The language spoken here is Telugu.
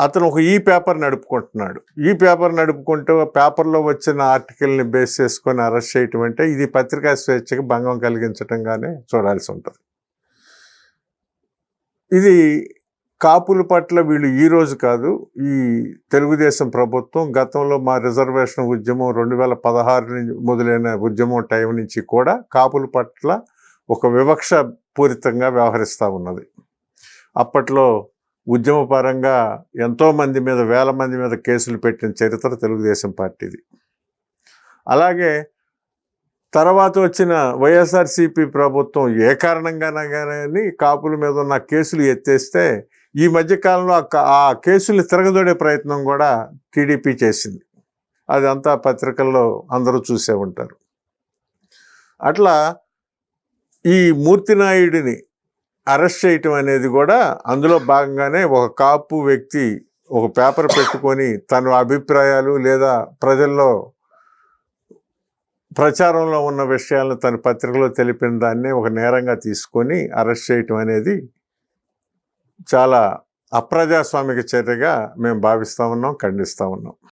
అతను ఒక ఈ పేపర్ నడుపుకుంటున్నాడు. ఈ పేపర్ నడుపుకుంటూ పేపర్‌లో వచ్చిన ఆర్టికల్‌ని బేస్ చేసుకొని అరెస్ట్ చేయటం అంటే ఇది పత్రికా స్వేచ్ఛకి భంగం కలిగించటంగానే చూడాల్సి ఉంటది. ఇది కాపుల పట్ల వీళ్ళు ఈరోజు కాదు, ఈ తెలుగుదేశం ప్రభుత్వం గతంలో మా రిజర్వేషన్ ఉద్యమం 2016 నుంచి మొదలైన ఉద్యమం టైం నుంచి కూడా కాపుల పట్ల ఒక వివక్ష పూరితంగా వ్యవహరిస్తూ ఉన్నది. అప్పట్లో ఉద్యమపరంగా ఎంతోమంది మీద, వేల మంది మీద కేసులు పెట్టిన చరిత్ర తెలుగుదేశం పార్టీది. అలాగే తర్వాత వచ్చిన వైఎస్ఆర్సీపీ ప్రభుత్వం ఏ కారణంగానే కానీ కాపుల మీద ఉన్న కేసులు ఎత్తేస్తే ఈ మధ్యకాలంలో ఆ కేసులు తిరగదోడే ప్రయత్నం కూడా టీడీపీ చేసింది. అదంతా పత్రికల్లో అందరూ చూసే ఉంటారు. అట్లా ఈ మూర్తినాయుడిని అరెస్ట్ చేయటం అనేది కూడా అందులో భాగంగానే ఒక కాపు వ్యక్తి ఒక పేపర్ పెట్టుకొని తన అభిప్రాయాలు లేదా ప్రజల్లో ప్రచారంలో ఉన్న విషయాలను తన పత్రికలో తెలిపిన దాన్నే ఒక నేరంగా తీసుకొని అరెస్ట్ చేయటం అనేది చాలా అప్రజాస్వామిక చర్యగా మేము భావిస్తూ ఉన్నాం, ఖండిస్తూ ఉన్నాం.